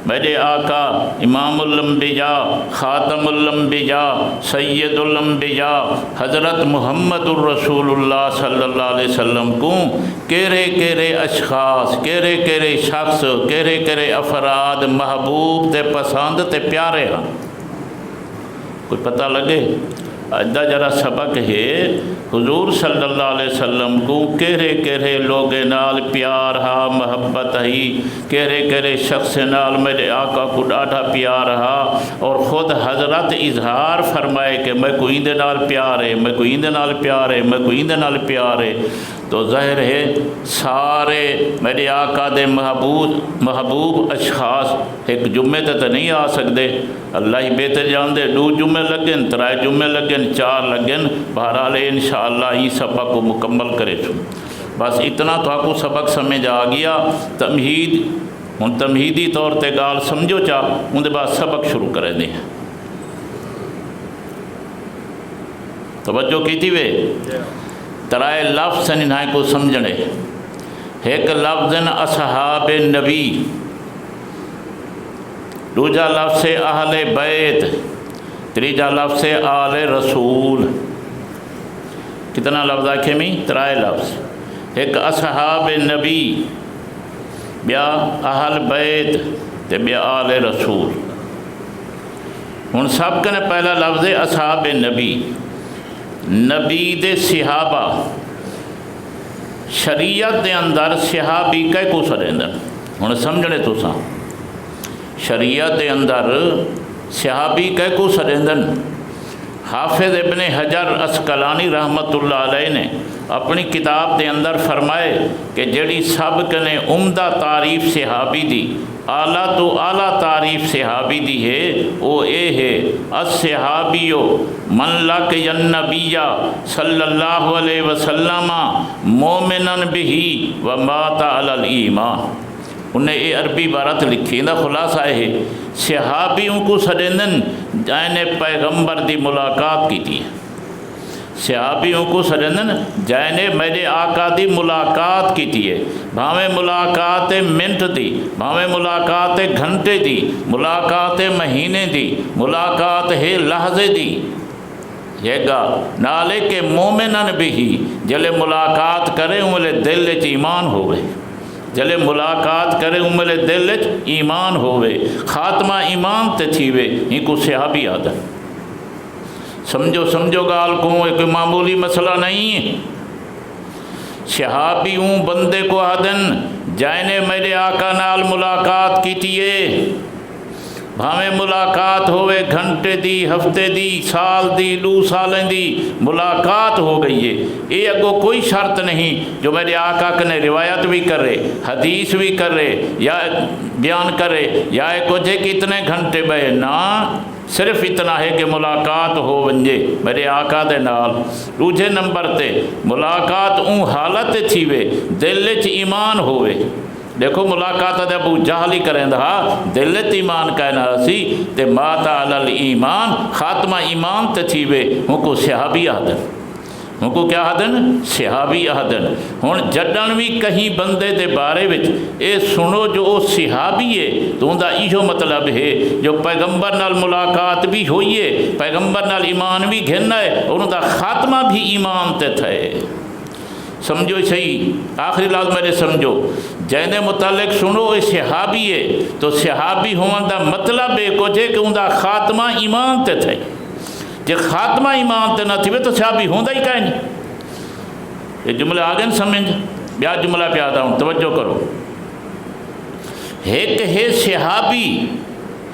میرے آقا امام الانبیاء خاتم الانبیاء سید الانبیاء حضرت محمد الرسول اللہ صلی اللہ علیہ وسلم کو کیرے کیرے اشخاص کیرے کیرے شخص کیرے کیرے افراد محبوب تے پسند تے پیارے ہیں، کوئی پتہ لگے؟ ادا جرا سبق ہے حضور صلی اللہ علیہ وسلم کو کیرے کیرے لوگ نال پیار ہا محبت ہی، کیرے کیرے شخص نال میرے آقا کو ڈاڈھا پیار ہا، اور خود حضرت اظہار فرمائے کہ میں کو ایندے نال پیار ہے، میں کو ایندے نال پیار ہے، میں کو ایندے نال پیار ہے۔ تو ظاہر ہے سارے میرے آقا دے محبوب اشخاص ایک جمعے تے تو نہیں آ سکتے، اللہ ہی بہتر جان دے، 2 جمعے لگن، 3 جمعے لگن، 4 لگن، بہرحال انشاءاللہ ہی سبق کو مکمل کرے چھو۔ بس اتنا تو آپ کو سبق سمجھ آ گیا۔ تمہید ہن تمہیدی طور تے گال سمجھو چا ان دے بعد سبق شروع کرے دیں۔ توجہ کی تھی وے 3 لفظ انہیں کو سمجھنے، ایک لفظ اصحاب نبی، دوجا لفظ اہل بیت، تیجا لفظ آل رسول۔ کتنا لفظ آکھے میں 3 لفظ، ایک اصحاب نبی، بیا اہل بیت تے بیا آل رسول۔ ہن سب کنے پہلا لفظ اصحاب نبی، نبی دے صحابہ، شریعت دے اندر صحابی کہہ کو سڑیندن، ہن سمجھنے تو سا شریعت دے اندر صحابی کہہ کو سڑیندن۔ حافظ ابن حجر عسقلانی رحمت اللہ علیہ نے اپنی کتاب دے اندر فرمائے کہ جڑی سب کنے عمدہ تعریف صحابی دی، اعلیٰ تو اعلیٰ تعریف صحابی دی ہے، وہ اے ہے الصحابیو من لقی النبی صلی اللہ علیہ وسلم مومنا بہی ومات علی الایمان۔ انہیں یہ عربی عبارت لکھی، دا خلاصہ ہے صحابیوں کو سڑیندن جائیں نے پیغمبر دی ملاقات کی تھی، صحابیوں کو سڑیندن جائیں نے میرے آقا دی ملاقات کی تھی، بھاویں ملاقات منٹ دی، بھاویں ملاقات گھنٹے دی، ملاقات مہینے دی، ملاقات ہے لحظے دی، یہ گا نالے کے مومنن بھی جلے ملاقات کرے انہوں دل چ ایمان ہوئے، جلے ملاقات کرے انہوں دل چ ایمان ہوئے، خاتمہ ایمان تے تھیوے، ان کو صحابی آدھن۔ سمجھو گال کو ایک معمولی مسئلہ نہیں ہے۔ صحابی بندے کو آدھن جائنے میرے آقا نال ملاقات کی تیے، بھاویں ملاقات ہوئے گھنٹے دی، ہفتے دی، سال دی، 2 سالیں دی ملاقات ہو گئی ہے، یہ اگو کوئی شرط نہیں جو میرے آقا کنے روایت بھی کرے، حدیث بھی کرے یا بیان کرے یا کچھ کتنے گھنٹے بے، نا صرف اتنا ہے کہ ملاقات ہو ونجے میرے آقا دے نال۔ دوجے نمبر تے ملاقات اون حالت تھی وے دل چ ایمان ہوئے۔ دیکھو ملاقات دے ابو جہل ہی کریں دا دل چ ایمان کہنا سی تے مات علی الایمان، خاتمہ ایمان تے تھی وے ان کو صحابی آدن، ان کو کیا آدن؟ صحابی آدن۔ ہن جڈن بھی کہیں بندے دے بارے وچ اے سنو جو او صحابی ہے تو ان دا ایہو مطلب ہے جو پیغمبر نال ملاقات بھی ہوئی ہے، پیغمبر نال ایمان بھی گھننا ہے، اور ان دا خاتمہ بھی ایمان تے تھے۔ سمجھو صحیح، آخری لفظ میرے سمجھو، جینے متعلق سنو اے صحابی ہے تو صحابی ہون دا مطلب ہے کچھ ہے کہ ان دا خاتمہ ایمان تے تھے، جے خاتمہ ایمان تے نہ تھے تو صحابی ہوندا ہی کہیں نہیں۔ یہ جملہ آگے سمجھ، بیا جملہ پہ آتا ہوں، توجہ کرو۔ ایک ہے صحابی،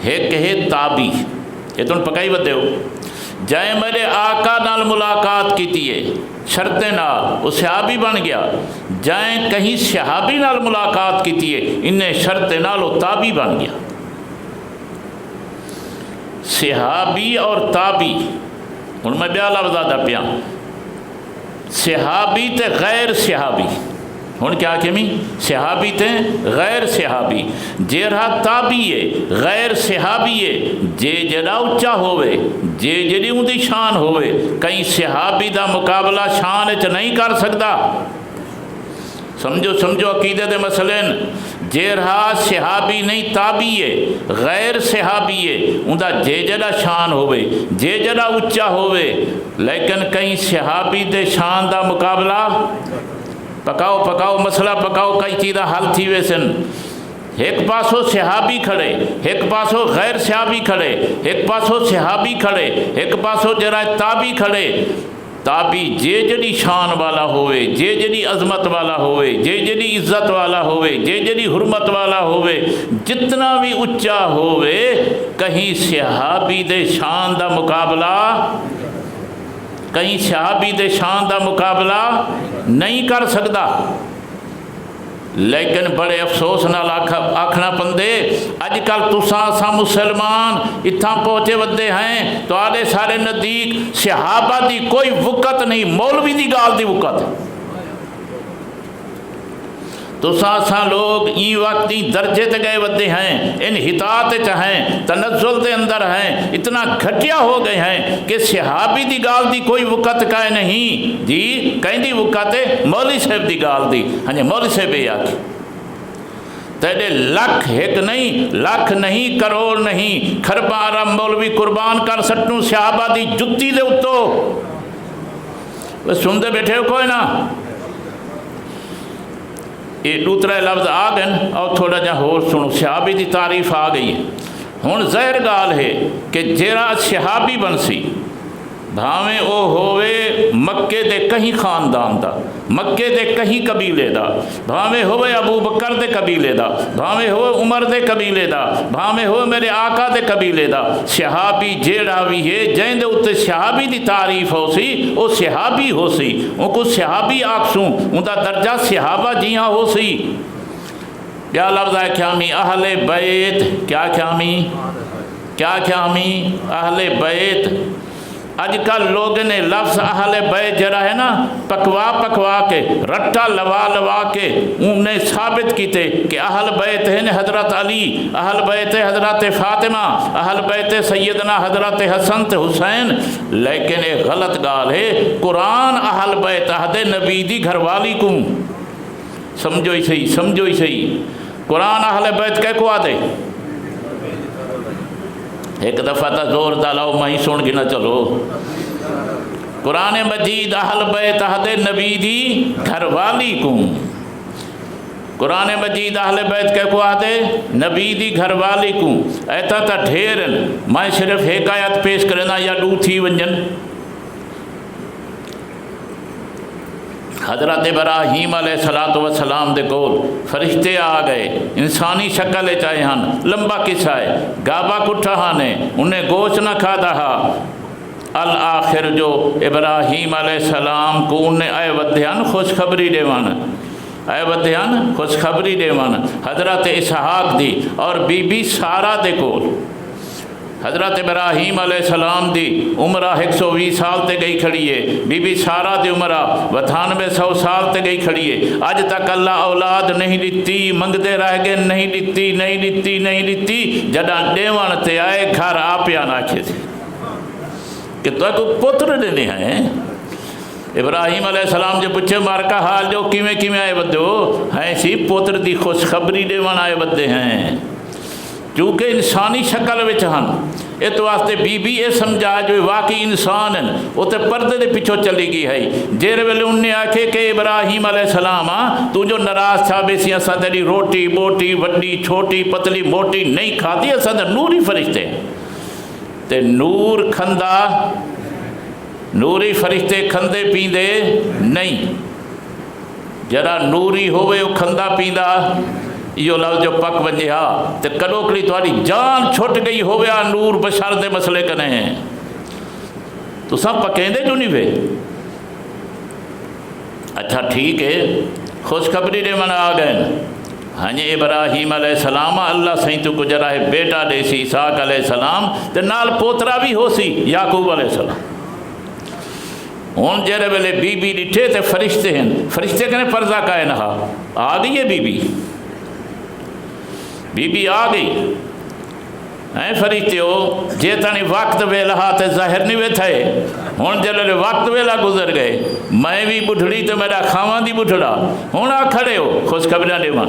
ایک ہے تابی، یہ تم پکائی بتے ہو۔ جائے میرے آقا نال ملاقات کی تیے شرط نال وہ صحابی بن گیا، جائیں کہیں صحابی نال ملاقات کی تیے انہیں شرط نال وہ تابی بن گیا۔ صحابی اور تابی، ان میں بیا لفظ آتا پیا، صحابی تے غیر صحابی، ہن کیا کہ میں صحابی تے غیر صحابی، جے رہا تابی ہے غیر صحابی ہے، جے جڑا اچا ہوئے، جے جڑی ان دی شان ہوئے، کہیں صحابی دا مقابلہ شان چ نہیں کر سکتا۔ سمجھو عقیدے دے مسئلے، جیرہا صحابی نہیں تابعی ہے، غیر صحابی ہے، اندہ جے جڑا شان ہوئے، جے جڑا اچا ہوئے، لیکن کہیں صحابی دے شان دا مقابلہ پکاؤ مسئلہ پکاؤ کئی چیزاں حل تھی ویسن۔ ایک پاسو صحابی کھڑے، ایک پاسو غیر صحابی کھڑے، ایک پاسو صحابی کھڑے، ایک پاسو جرا تابعی کھڑے۔ تابعی جے جڑی شان والا ہوئے، جے جڑی عظمت والا ہوئے، جے جڑی عزت والا ہوئے، جے جڑی حرمت والا ہوئے، جتنا بھی اچا ہوئے، کہیں صحابی دے شان دا مقابلہ نہیں کر سکتا۔ لیکن بڑے افسوس نال آکھنا پندے اج کل تساں مسلمان اتھاں پہنچے ودے ہیں تو آلے سارے نزدیک صحابہ دی کوئی وقت نہیں، مولوی دی گال دی وقت۔ تساں لوگ این وقتی درجے تے گئے ودے ہیں، انحطاط چاہیں، تنزل دے اندر ہیں، اتنا گھٹیا ہو گئے ہیں کہ صحابی دی گال دی کوئی وقت کائے نہیں جی، کہیں دی وقت ہے مولوی صاحب دی گال دی، ہاں جی مولوی صاحب یہ آکھی تیرے لکھ ایک نہیں، لکھ نہیں، کروڑ نہیں، کھرباں ارب مولوی قربان کر سٹوں صحابہ دی جتی دے اتو۔ بس سندے بیٹھے ہو کوئی نا، یہ دوسرے لفظ آ گئے اور تھوڑا جا ہو سنو، صحابی دی تعریف آ گئی ہے۔ ہن ظاہر گال ہے کہ جیڑا صحابی بنسی بھاویں او ہوئے مکے دے کہیں خاندان دا، مکے دے کہیں قبیلے دا، بھاویں ہوئے ابو بکر دے قبیلے دا، بھاویں ہوئے عمر دے قبیلے دا، بھاویں ہوئے میرے آقا دے قبیلے دا، صحابی جیڑا بھی ہے جائیں دے اتے صحابی دی تعریف ہو سی او صحابی ہو سی، ان کو صحابی آکسوں ان دا درجہ صحابہ جیہاں ہو سی۔ کیا لفظ ہے کیامی اہل بیت، کیا کیامی اہل بیت۔ اج کل لوگ نے لفظ اہل بیت جرا ہے نا پکوا کے رٹا لوا کے انہیں ثابت کیتے کہ اہل بیت ہے حضرت علی، اہل بیت حضرت فاطمہ، اہل بیت سیدنا حضرت حسن تے حسین، لیکن ایک غلط گال ہے۔ قرآن اہل بیت عہد نبی دی گھر والی کو سمجھو ہی صحیح، قرآن اہل بیت کہہ کو آدھے ایک دفعہ تا زور دالاؤ میں سن گنا چلو، قرآن مجید اہل بیت عہد نبی دی گھر والی کو، قرآن مجید اہل بیت کہہ کو آدھے نبی دی گھر والی کو، ایتا تا ڈھیرن، میں صرف ایک آیت پیش کرنا یا دو تھی ونجن۔ حضرت ابراہیم علیہ السلام دے کول فرشتے آ گئے، انسانی شکل چاہے ہن، لمبا قصہ ہے، گابا کٹھا ہانے انہیں گوشت نہ کھا دہا، الآخر جو ابراہیم علیہ السلام کو انہیں اے ودھیان خوشخبری دیوان، حضرت اسحاق دی اور بی بی سارہ دے کول۔ حضرت ابراہیم علیہ السلام دی عمرہ 120 سال تے گئی کھڑی ہے، بی بی سارہ دی عمرہ 98 سال تے گئی کھڑی ہے، اج تک اللہ اولاد نہیں لیتی، منگدے رہ گئے نہیں لیتی، جڑا دیوان تے آئے گھر آپیا ناکھے تھے کہ تو کو پتر دینے ہیں۔ ابراہیم علیہ السلام جو پوچھے مارکا حال جو کیویں آئے بدو ہیں سی پتر دی خوشخبری دیوان آئے بدے ہیں، چونکہ انسانی شکل وچ ہن، اس واسطے بی بی یہ سمجھا جو واقعی انسان ہیں، وہ تے پردے دے پیچھو چلی گئی ہے۔ جیر ویلے انہیں آکھے کہ ابراہیم علیہ السلام تو جو ناراض تھا بیسی اساں تیری روٹی بوٹی وڈی چھوٹی پتلی موٹی نہیں کھاتی، اساں تے نوری فرشتے تے نور کھندا، نوری فرشتے کھندے پیندے نہیں، جرا نوری ہوئے وہ کھندا پیندا یہ لفظ جو پک ونجے ہاں تے کڈوکڑی تھوڑی جان چھٹ گئی ہوئے نور بشر دے مسئلے کنے ہیں تو سب پکیندے جو نہیں وے۔ اچھا ٹھیک ہے، خوشخبری دے من آ گئے، ہاں جی ابراہیم علیہ السلام اللہ سہیں تو کو جرا ہے بیٹا دے سی اسحاق علیہ السلام تے نال پوترا بھی ہو سی یعقوب علیہ السلام۔ ہن جڑے ویلے بی بی ڈٹھے تے فرشتے ہیں، فرشتے کنے پردہ کائے نہ آ گئی ہے بی بی آ گئی ہیں فرشتے ہو جے تانی وقت ویلا تے ظاہر نہیں ویتھے، ہن جلے وقت ویلا گزر گئے، میں بھی بڈھڑی تے میرا کھاواں دی بڈھڑا، ہن آ کھڑے ہو خوشخبریاں دیواں۔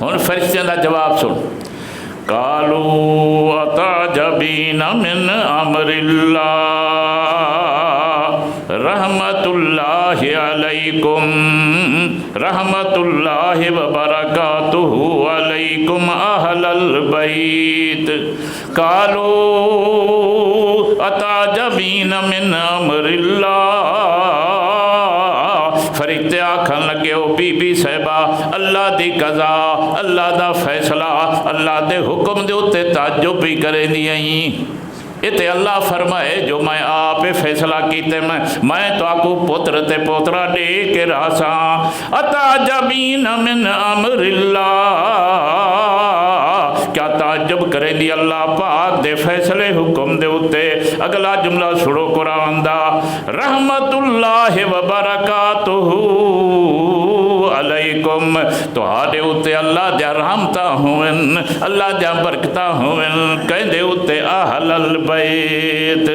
ہن فرشتیاں دا جواب سن، قالوا اتعجبین من امر اللہ رحمت اللہ علیکم، رحمت اللہ وبرکاتہ علیکم اہل البیت، قالوا اتعجبین من امر اللہ، فرشتے آکھن لگے او بی بی صاحبہ اللہ دی قضا، اللہ دا فیصلہ، اللہ دے حکم دے اتے تعجب بھی کریں دی آئیں، اتے اللہ فرمائے جو میں آپ فیصلہ کیتے میں تو آکو پتر تے پوترا دے کے راسا، اتعجبین من امر اللہ، کیا تعجب کریں دی اللہ پاک دے فیصلے حکم دے اتے۔ اگلا جملہ سڑو قرآن دا، رحمت اللہ وبرکاتہ علیکم، تو آدے اتے اللہ دیا رحمتا ہوئن، اللہ دیا برکتا ہوئن، کہیں دے اتے اہل البیت،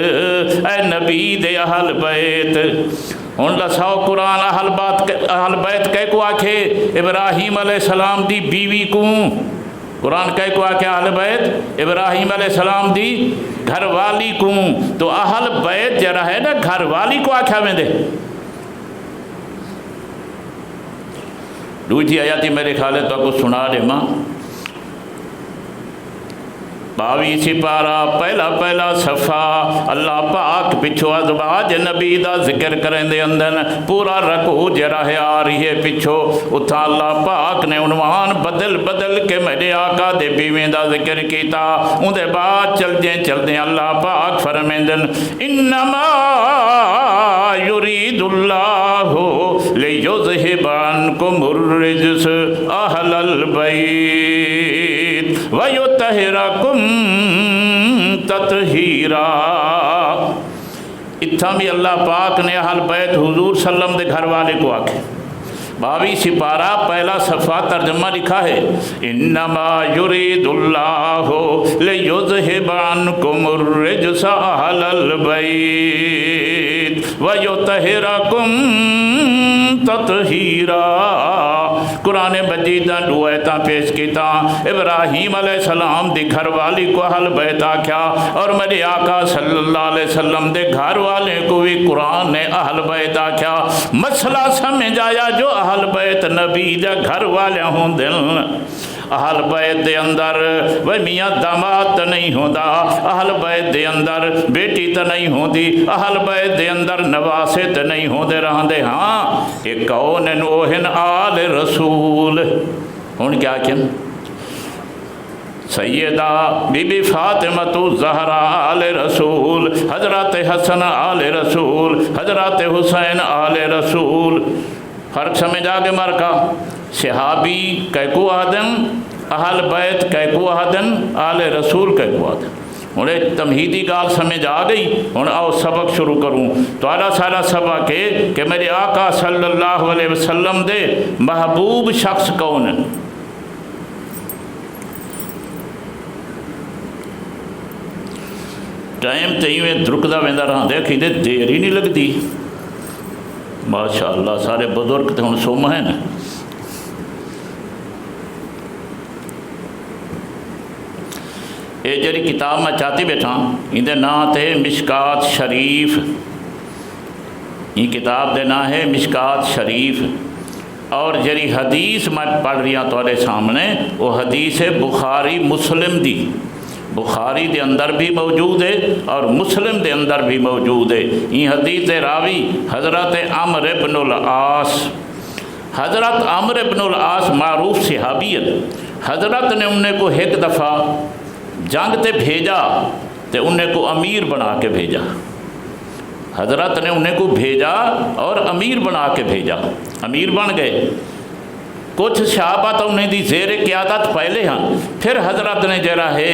اے نبی دے اہل بیت۔ ان لساو قرآن اہل بیت کہہ کو آکھے ابراہیم علیہ السلام دی بیوی کو، قرآن کہہ کو آکھے اہل بیت ابراہیم علیہ السلام دی گھر والی کو، تو اہل بیت جرہ ہے نا گھر والی کو آکھا میں دے۔ دوسری آیاتی میرے خیال ہے تو آپ کو سنا دے ماں، 22 سپارہ پہلا صفحہ، اللہ پاک پچھو ازواج نبی دا ذکر کریں دے اندن پورا رکو جرہ آ رہی ہے پچھو، اتھا اللہ پاک نے عنوان بدل کے میرے آقا دے بیویں دا ذکر کیتا، ان دے بعد چل دیں اللہ پاک فرمیندن انما یرید اللہ لیذہب عنکم الرجس اہل البیت ویطہرکم تطہیرا۔ اتھا بھی اللہ پاک نے اہل بیت حضور صلی اللہ علیہ وسلم دے گھر والے کو آکھے، 22 سپارہ پہلا صفحہ ترجمہ لکھا ہے انما یرید اللہ لیذہب عنکم الرجس اہل البیت ویطہرکم تطہیرا۔ قرآن مجید دا دو آیتاں پیش کیتا، ابراہیم علیہ السلام دی گھر والی کو اہل بیت آکھیا، اور میرے آقا صلی اللہ علیہ وسلم دے گھر والے کو بھی قرآن نے اہل بیت آکھیا۔ مسئلہ سمجھ آیا جو اہل بیت نبی دا گھر والے ہوں دل، اہل بیت دے اندر وہ میاں داماد تا نہیں ہوندہ، اہل بیت دے اندر بیٹی تا نہیں ہوندی، اہل بیت دے اندر نواسے تا نہیں ہوندے رہندے، ہاں کہ کون اوہن آل رسول، ہون کیا کن سیدہ بی بی فاطمہ زہرا آل رسول، حضرت حسن آل رسول، حضرت حسین آل رسول۔ فرق سمجھ آگے مرکا، صحابی کہہ کو آدن، اہل بیت کہہ کو آدن، آل رسول کہہ کو آدن۔ انہیں تمہیدی گال سمجھ آ گئی، انہیں آؤ سبق شروع کروں۔ تو آدھا سارا سبق ہے کہ میرے آقا صلی اللہ علیہ وسلم دے محبوب شخص کون ہیں۔ ٹائم تیویں درکدہ ویندہ رہاں دیکھی دے دیر ہی نہیں لگ دی، ماشاءاللہ سارے بزرگ تے ہن سوم ہیں نا۔ اے جڑی کتاب میں چاہتی بیٹھا اندے نا تے مشکات شریف، یہ کتاب دے نا ہے مشکات شریف، اور جڑی حدیث میں پڑھ رہی ہوں تھوڑے سامنے وہ حدیث ہے بخاری مسلم دی، بخاری دے اندر بھی موجود ہے اور مسلم دے اندر بھی موجود ہے۔ یہ حدیث راوی حضرت عمرو بن العاص، حضرت عمرو بن العاص معروف صحابی ہے، حضرت نے انہیں کو ایک دفعہ جنگ تے بھیجا تے انہیں کو امیر بنا کے بھیجا، حضرت نے انہیں کو بھیجا اور امیر بنا کے بھیجا، امیر بن گئے۔ کچھ صحابہ تو انہیں دی زیر قیادت پہلے ہیں، پھر حضرت نے جرا ہے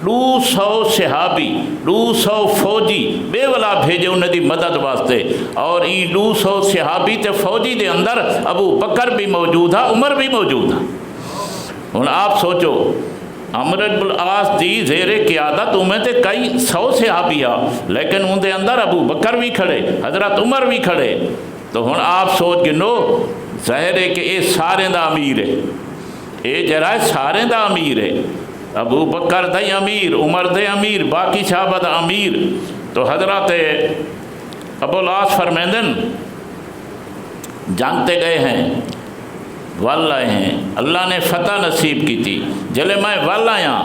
200 صحابی 200 فوجی بے ولا بھیجے انہیں دی مدد واسطے، اور این 200 صحابی تے فوجی دے اندر ابو بکر بھی موجود ہے، عمر بھی موجود ہے۔ اور آپ سوچو عمرو بن العاص دی زیر قیادت انہیں تے کئی 100 صحابی ہیں، لیکن ان دے اندر ابو بکر بھی کھڑے، حضرت عمر بھی کھڑے، تو ہن آپ سوچ گنو ظاہر ہے کہ یہ سارے دا امیر ہے، یہ جرا سارے دا امیر ہے، ابو بکر دا امیر، عمر دے امیر، باقی صحابہ دا امیر۔ تو حضرت ابو العاص فرمیندن جانتے گئے ہیں، ول آئے ہیں، اللہ نے فتح نصیب کی تھی۔ جلے میں ول آیا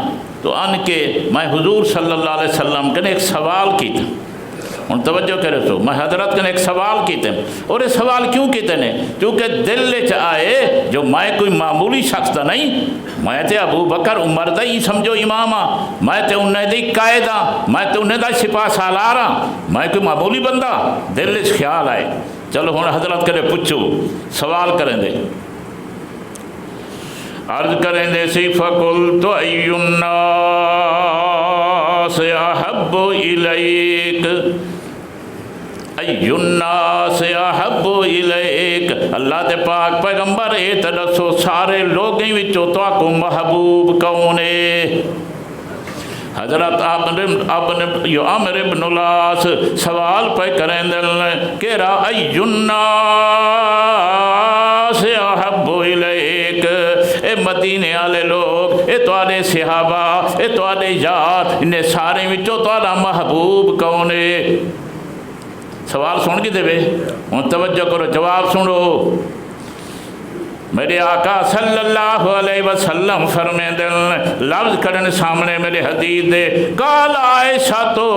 تو ان کے میں حضور صلی اللہ علیہ وسلم کے ایک سوال کی تھا، ہوں توجہ کرے تو میں حضرت کے ایک سوال کیتے ہیں، اور یہ سوال کیوں کیتے ہیں؟ کیونکہ دل چ آئے جو میں کوئی معمولی شخص دا نہیں، میں تے ابو بکر عمر دا ہی سمجھو امام ہاں، میں تے انہیں دی قائد ہاں، میں تے انہیں دا سپاہ سالار ہاں، میں کوئی معمولی بندہ؟ دل چ خیال آئے، چلو ہوں حضرت کرے پوچھو، سوال کریں دے، عرض کریں دے سی فَقُلْتُ أَيُّ النَّاسِ أَحَبُّ إِلَيْكَ أَيُّ النَّاسِ أَحَبُّ إِلَيْكَ، اللہ دے پاک پیغمبر اے تے دسو سارے لوگیں وچوں تواکو محبوب کون ہے؟ حضرت عامر ابن العاص سوال پہ کریں دل کہہ رہا أَيُّ النَّاسِ أَحَبُّ إِلَيْكَ، اے مدینے والے لوگ، اے تواڈے صحابہ، اے تواڈے یار، انہیں سارے وچوں تواڈا محبوب کون ہے؟ سوال سن کے دے ہوں توجہ کرو، جواب سنو۔ میرے آقا صلی اللہ علیہ وسلم فرمائیں دل لفظ کرن سامنے میرے حدیث دے، قال عائشہ تو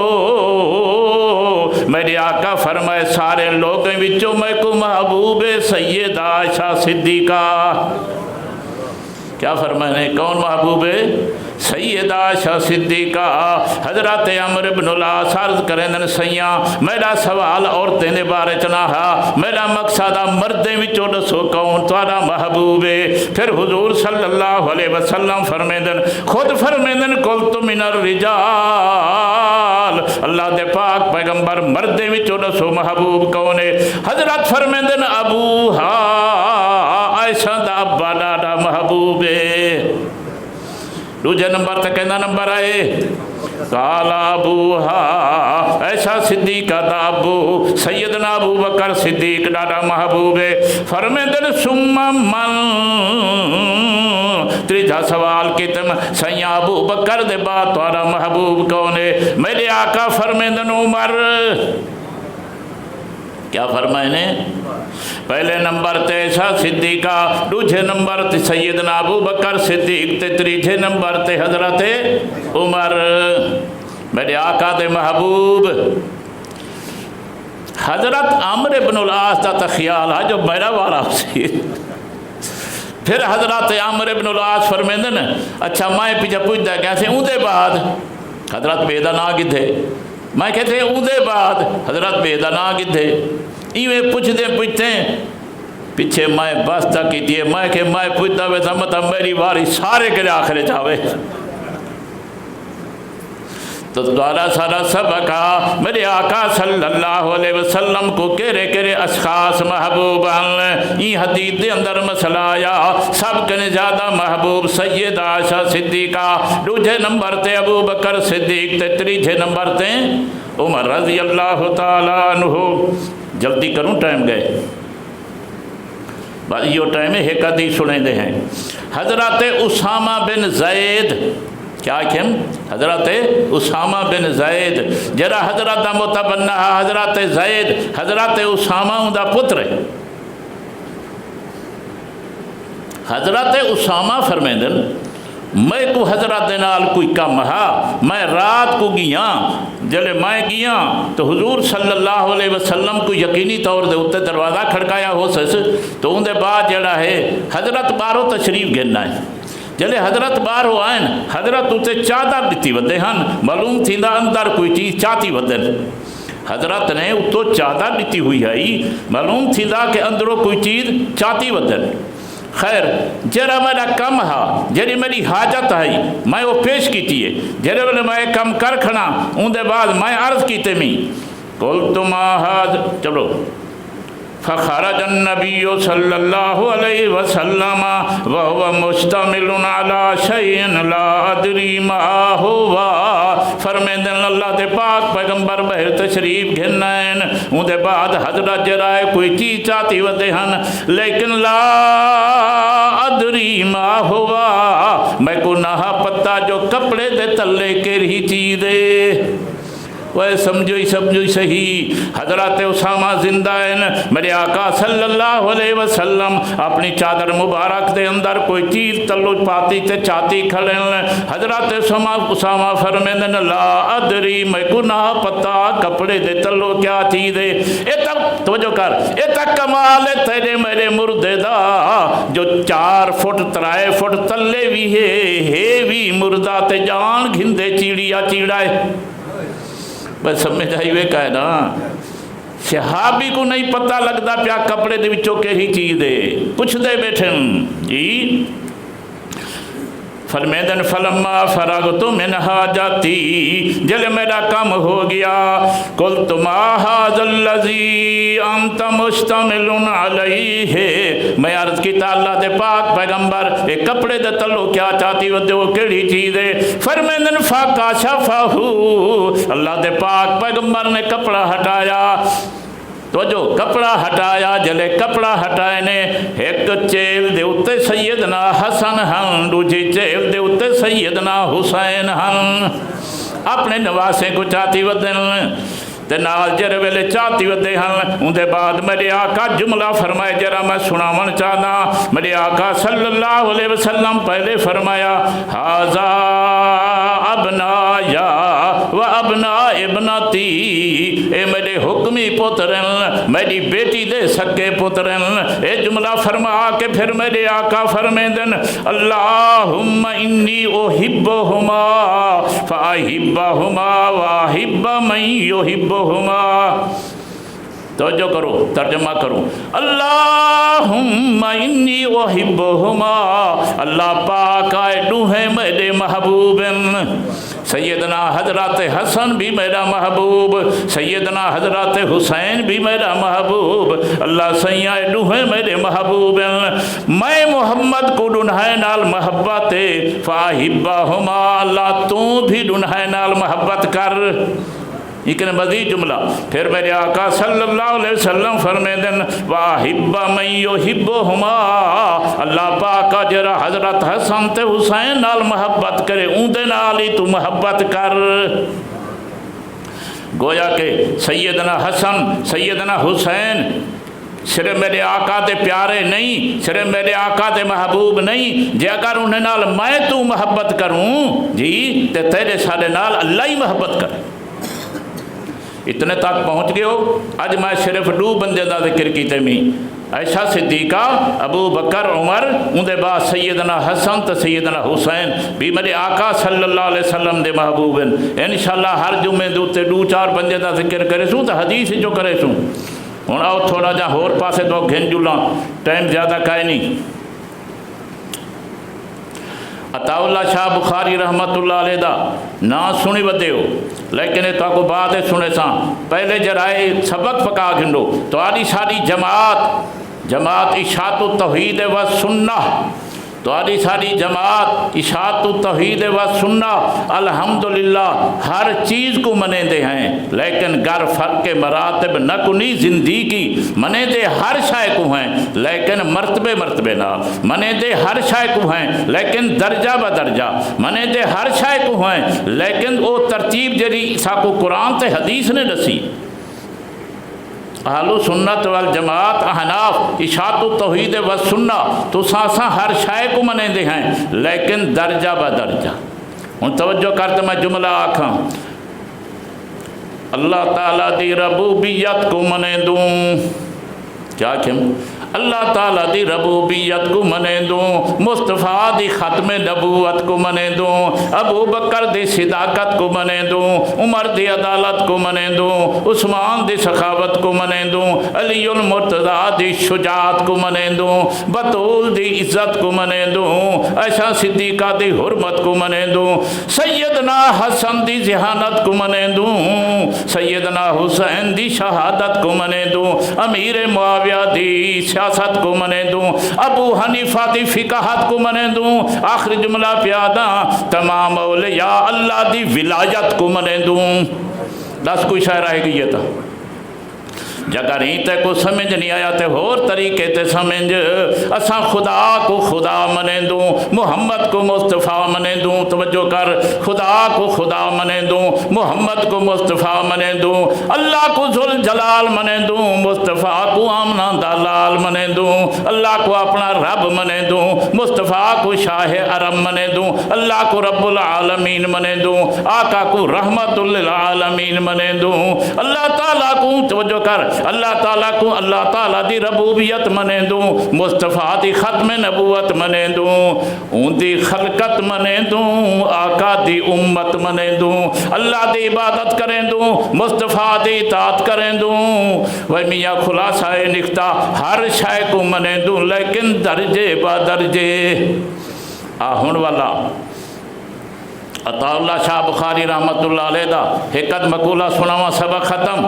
میرے آقا فرمائے سارے لوگوں وچوں میں کو محبوب سیدہ عائشہ صدیقہ۔ کیا فرمائے کون محبوب ہے؟ سیدہ عائشہ صدیقہ۔ حضرت عمر بن العاص عرض کریں دن سیاں میرا سوال عورتیں دے بارے چنا ہے، میرا مقصد مردیں وچوں دسو کون تہاڈا محبوب ہے؟ پھر حضور صلی اللہ علیہ وسلم فرمیندن، خود فرمیندن قلت من الرجال، اللہ دے پاک پیغمبر مردیں وچوں دسو محبوب کون ہے؟ حضرت فرمیندن ابوہا، عائشہ دا ابا ڈاڈا محبوب ہے۔ دوجہ نمبر تک کہنا نمبر آئے، قال ابوہا، عائشہ صدیقہ دا ابو سیدنا ابو بکر صدیق ڈاڈا محبوب ہے۔ فرمیندن ثم من، تریجا سوال کی تم سیاں ابو بکر دے بعد تہاڈا محبوب کون ہے؟ میرے آقا فرمیندن عمر۔ کیا فرمائنے؟ پہلے نمبر تے عائشہ صدیقہ، دوجھے نمبر تے سیدنا ابو بکر صدیق، تے تریجھے نمبر تے حضرت عمر، میرے آقا دے محبوب۔ حضرت عمر بن العاص دا خیال ہے جو میرا والا سی۔ پھر حضرت عمر بن العاص فرمیندن اچھا میں پیچھے پوچھتا کیسے اون دے بعد؟ حضرت بیدہ نا کدھے؟ میں کہتے ہیں اون دے بعد حضرت بیدہ نا کدھے؟ ایویں پوچھتے پیچھے میں بستہ کی دیئے، میں کہ میں پوچھتا ہوئے سمتا میری باری سارے کے آخرے چاہوے۔ تو دوارا سارا سبقہ میرے آقا صلی اللہ علیہ وسلم کو کہرے اشخاص محبوب ہیں۔ یہ حدیث دے اندر مسئلہ آیا، سب کے زیادہ محبوب سیدہ عائشہ صدیقہ، دوجھے نمبر تے ابو بکر صدیق، تے تریجھے نمبر تے عمر رضی اللہ تعالیٰ عنہ۔ جلدی کروں ٹائم گئے، بس یہ ٹائم ہے، ایک حدیث سنیں دے ہیں۔ حضرت اسامہ بن زید، کیا کہم؟ حضرت اسامہ بن زید، جرا حضرت متبنہ حضرت زید، حضرت اسامہ دا پتر ہے۔ حضرت اسامہ فرمیندن میں کو حضرت نال کوئی کم ہا، میں رات کو گیا، جلے میں گیا تو حضور صلی اللہ علیہ وسلم کو یقینی طور دے اتے دروازہ کھڑکایا ہو سس، تو ان دے بعد جڑا ہے حضرت بارو تشریف گھننا ہے۔ جلے حضرت بارو آئین، حضرت اتے چادر دیتی ودے ہن، معلوم تھی دا اندر کوئی چیز چاہتی ودن۔ حضرت نے اتو چادر دیتی ہوئی ہے، معلوم تھی دا کہ اندروں کوئی چیز چاہتی ودن۔ خیر جرا میرا کم ہا، جری میری حاجت ہے میں وہ پیش کیتی ہے، جرے والے میں کم کر کھنا ان دے بعد میں عرض کیتے میں قلت ما حاج، چلو فخرج النبی صلی اللہ علیہ وسلم وهو مشتمل على شيء لا ادری ما هو فرمیندن اللہ دے پاک پیغمبر بہر تشریف گھنائن ان دے بعد حضرت جرائے کوئی چیز چاہتی ودے ہن لیکن لا ادری ما ہوا میں کو نہ پتہ جو کپڑے دے تلے کے رہی چیزے وہ سمجھوئی صحیح حضرت اسامہ زندہ ہیں میرے آقا صلی اللہ علیہ وسلم اپنی چادر مبارک دے اندر کوئی چیز تلو پاتی تے چاہتی کھڑن حضرت اسامہ فرمیندن لا ادری میں کو نہ پتہ کپڑے دے تلو کیا چیز ہے اے تک توجہ کر اے تک کمال ہے تیرے میرے مردے دا جو 4 فٹ 3 فٹ تلے بھی ہے بھی مردہ تے جان گھندے چیڑیا چیڑائے بس سمجھ آئی وے کہے نا صحابی کو نہیں پتہ لگتا پیا کپڑے دے وچوں کیڑی چیز ہے پوچھ دے بیٹھن جی فرمیدن فلما فرغت من حاجتی جل میرا کم ہو گیا قلت ما ھذا الذی انت مشتمل علیہ میں عرض کی اللہ دے پاک پیغمبر ایک کپڑے دے تلو کیا چاہتی ہو وہ کیڑی چیز ہے فرمیدن فکشفہ اللہ دے پاک پیغمبر نے کپڑا ہٹایا تو جو کپڑا ہٹایا جلے کپڑا ہٹائے نے ایک چیل دے اتے سیدنا حسن ہن دوجی چیل دے اتے سیدنا حسین ہن اپنے نواسے کو چاہتی ودن تے نال جر ویلے چاہتی ودے ہن ان دے بعد میرے آقا جملہ فرمائے جرا میں سناون چاہنا میرے آقا صلی اللہ علیہ وسلم پہلے فرمایا ھذا ابنایا و ابنا ابنتی اے میرے حکمی پترن میری بیٹی دے سکے پترن اے جملہ فرما کے پھر میرے آقا فرمیدن اللہم انی احبہما فاحبہما واحب من یحبہما توجہ کرو ترجمہ کرو اللہم انی احبہما اللہ پاک آئے ڈوہیں میرے محبوب سیدنا حضرت حسن بھی میرا محبوب سیدنا حضرت حسین بھی میرا محبوب اللہ سیاں ڈوہیں میرے محبوب میں محمد کو ڈنہائے نال محبت فاحبہما اللہ تو بھی ڈنہائے نال محبت کر لیکن مزید جملہ پھر میرے آقا صلی اللہ علیہ وسلم فرمیدن واحب من یحبہما اللہ پاکا جرا حضرت حسن تے حسین نال محبت کرے اون دے نال ہی تو محبت کر گویا کہ سیدنا حسن سیدنا حسین صرف میرے آقا دے پیارے نہیں صرف میرے آقا دے محبوب نہیں جے اگر انہیں نال میں تو محبت کروں جی تے تیرے سارے نال اللہ ہی محبت کرے اتنے تک پہنچ گئے ہو اج میں صرف 2 بندے دا ذکر کیتے میں عائشہ صدیقہ ابو بکر عمر ان دے بعد سیدنا حسن تو سیدنا حسین بھی میرے آقا صلی اللہ علیہ وسلم دے محبوب ہیں انشاءاللہ ہر جمعے دوتے 2-4 بندے دا ذکر کرے سوں تو حدیث جو کرے سوں ہوں آؤ تھوڑا جا ہور پاسے تو گھن جلاں ٹائم زیادہ کائے نہیں عطا اللہ شاہ بخاری رحمت اللہ علیہ دا نا سنی ودے ہو لیکن تو کو بات سنے ساں پہلے جرائے سبق پکا گھنڈو تو آدھی ساری جماعت اشاعت التوحید و سنہ تو آدھی ساری جماعت اشاعت التوحید و سنہ الحمدللہ ہر چیز کو منے دے ہیں لیکن گر فرق کے مراتب نہ کنی زندگی منے دے ہر شائع کو ہیں لیکن مرتبے نہ منے دے ہر شائع کو ہیں لیکن درجہ بدرجہ منے دے ہر شائع کو ہیں لیکن وہ ترتیب جری ساکو قرآن تے حدیث نے دسی اہل سنت والجماعت احناف اشاعت التوحید و سنہ تو ساساں ہر شائع کو منے دے ہیں لیکن درجہ بدرجہ ہوں توجہ کرتے میں جملہ آکھاں اللہ تعالیٰ دی ربوبیت کو منے دوں کیا کہ اللہ تعالیٰ دی ربوبیت کو منے دوں مصطفیٰ دی ختم نبوت کو منے دوں ابو بکر دی صداقت کو منے دوں عمر دی عدالت کو منے دوں عثمان دی سخاوت کو منے دوں علی المرتضیٰ دی شجاعت کو منے دوں بطول دی عزت کو منے دوں عائشہ صدیقہ دی حرمت کو منے دوں سیدنا حسن دی ذہانت کو منے دوں سیدنا حسین دی شہادت کو منے دوں امیر معاویہ دی سیاست کو منے دوں، ابو حنیفہ دی فقہت کو منے دوں، آخری جملہ پیادا تمام اولیاء اللہ دی ولایت کو منے دوں۔ دس کوئی شاعر رہ گئی تھا جگر ہی تے کو سمجھ نہیں آیا تے ہور طریقے تے سمجھ، اساں خدا کو خدا منے دوں، محمد کو مصطفیٰ منے دوں، توجہ کر، خدا کو خدا منے دوں، محمد کو مصطفیٰ منے دوں، اللہ کو ذوالجلال منے دوں، مصطفیٰ کو آمنہ دلال منے دوں، اللہ کو اپنا رب منے دوں، مصطفیٰ کو شاہ عرب منے دوں، اللہ کو رب العالمین منے دوں، آقا کو رحمت للعالمین منے دوں، اللہ تعالیٰ کو توجہ کر، اللہ تعالیٰ کو اللہ تعالیٰ دی ربوبیت منے دوں، مصطفیٰ دی ختم نبوت منے دوں، ان دی خلقت منے دوں، آقا دی امت منے دوں، اللہ دی عبادت کریں دوں، مصطفیٰ دی اطاعت کریں دوں، وہ میاں خلاصہ نکتا ہر شے کو منے دوں لیکن درجے با درجے۔ آہن والا عطا اللہ شاہ بخاری رحمت اللہ علیہ دا حکت مقولہ سناواں سبق ختم۔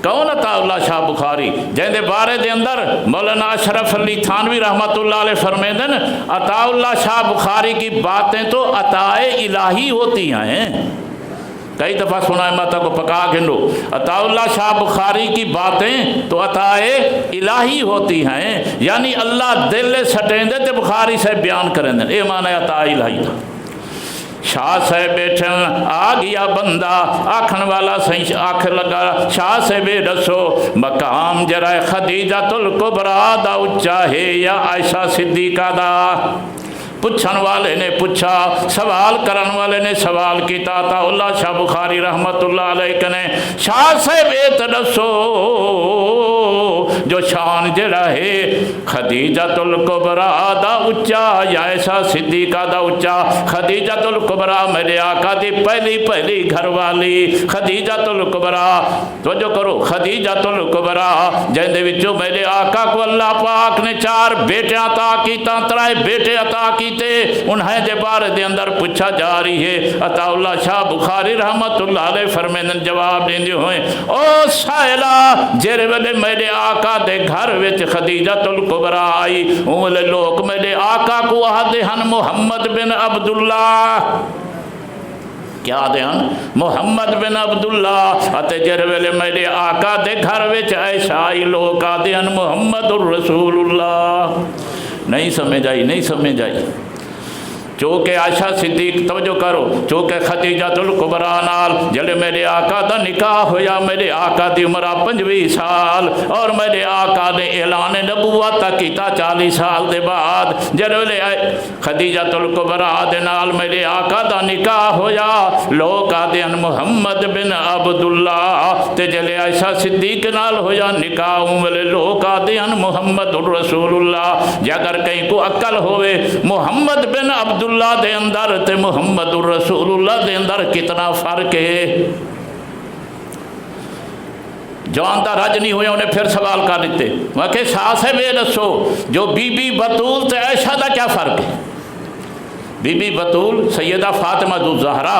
کون عطا اللہ شاہ بخاری جہاں دے بارے دے اندر مولانا اشرف علی تھانوی رحمت اللہ علیہ فرمیدن عطا اللہ شاہ بخاری کی باتیں تو عطائے الہی ہوتی ہیں۔ کئی دفعہ سنا ہے ماتا کو پکا گھنڈو، عطا اللہ شاہ بخاری کی باتیں تو عطائے الہی ہوتی ہیں، یعنی اللہ دل سٹیں دے تے بخاری سے بیان کریں دے، یہ معنی عطا الہی تھا۔ شاہ سے بیٹھن آ گیا بندہ، آکھن والا سہی آکھ لگا شاہ سے بے رسو مقام جرائے خدیجۃ الکبریٰ دا اچا ہے یا عائشہ صدیقہ دا۔ پوچھن والے نے پوچھا، سوال کرن والے نے سوال کیتا، عطا اللہ شاہ بخاری رحمت اللہ علیہ کنے شاہ سے بیت رسو جو شان جڑا ہے خدیجۃ الکبریٰ دا اچا یا عائشہ صدیقہ دا اچا۔ خدیجۃ الکبریٰ میرے آقا دی پہلی گھر والی خدیجۃ الکبریٰ، توجہ کرو، خدیجۃ الکبریٰ جن دے وچوں میرے آقا کو اللہ پاک نے 4 بیٹے عطا کیتا، 3 بیٹے عطا کیتے، انہیں دے بارے دے اندر پوچھا جا رہی ہے۔ عطا اللہ شاہ بخاری رحمت اللہ علیہ فرمیدن جواب دیندے ہوئے، او سائلہ جیرے ویلے میرے آقا دے گھر وچ خدیجۃ الکبریٰ آئی، اولے لوگ میرے آقا کو آدھے ہن محمد بن عبداللہ، کیا آدھے ہن محمد بن عبداللہ، اتے جیرے ویلے میرے آقا دے گھر وچ عائشہ آئی، لوگ آدھے ہن محمد الرسول اللہ۔ نہیں سمجھ آئی چونکہ عائشہ صدیق، توجہ کرو، چونکہ خدیجۃ الکبریٰ نال جلے میرے آقا دا نکاح ہویا، میرے آقا دی عمر 25 سال اور میرے آقا نے اعلان نبوت کیتا 40 سال دے بعد، جلے خدیجۃ الکبریٰ دے نال میرے آقا دا نکاح ہویا، لوگ آدھے محمد بن عبداللہ، تے جلے عائشہ صدیق نال ہویا نکاح والے لوگ آدھے محمد الرسول اللہ۔ جے اگر کہیں کو عقل ہوئے محمد بن عبداللہ دے اندر تے محمد الرسول اللہ دے اندر کتنا فرق ہے۔ جو اندر رج نہیں ہوئے انہیں پھر سوال کر دیتے، وہ کہ شاہ سے بے رسو جو بی بی بطول تے عائشہ دا کیا فرق ہے؟ بی بی بطول سیدہ فاطمہ الزہرا،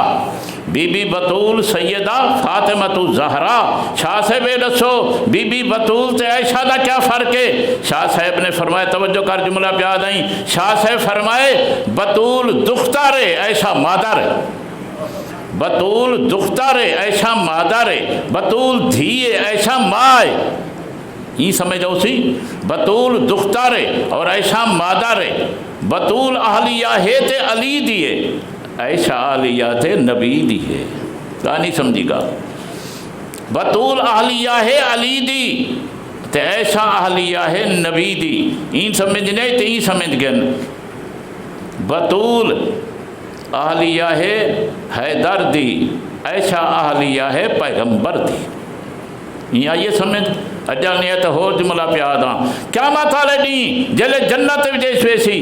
بی بی بطول سیدہ فاطمہ الزہرا، شاہ صاحب دسو بی بی بطول تے عائشہ دا کیا فرق ہے؟ شاہ صاحب نے فرمایا، توجہ کر جملہ پہ آ دائیں، شاہ صاحب فرمائے بطول دختر ہے، عائشہ مادر ہے، بطول دختر ہے، عائشہ مادر ہے، بطول دھی ہے، عائشہ ماں ہے، یہ سمجھو سی، بطول دختر ہے اور عائشہ مادر ہے، بطول اہلیہ ہے تے علی دیئے، عائشہ اہلیہ تے نبی دیئے، کہا نہیں سمجھی گا، بطول اہلیہ ہے علی دی تے عائشہ اہلیہ ہے نبی دی، این سمجھنے تے این سمجھ گئن، بطول اہلیہ ہے حیدر دی، عائشہ اہلیہ ہے پیغمبر دی، یہ آئیے سمجھ اجل نہیں ہے تو ہو جملہ پہ آدھا کیا مطالعہ نہیں جلے جنت وجیس ویسی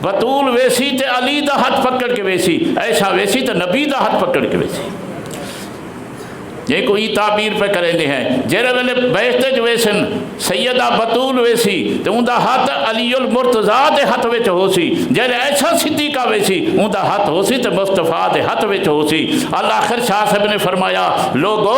بطول ویسی تے علی دا ہاتھ پکڑ کے ویسی، عائشہ ویسی تے نبی دا ہاتھ پکڑ کے ویسی، یہ کوئی تعبیر پہ کریں دے ہیں، جیرے ویلے بیشتے جو ویسن سیدہ بطول ویسی تو ان دا ہاتھ علی المرتضیٰ دے ہاتھ ویچ ہو سی، جیرے عائشہ صدیقہ ویسی ان دا ہاتھ ہو سی تو مصطفیٰ دے ہاتھ ویچ ہو سی۔ اللہ آخر شاہ صاحب نے فرمایا، لوگو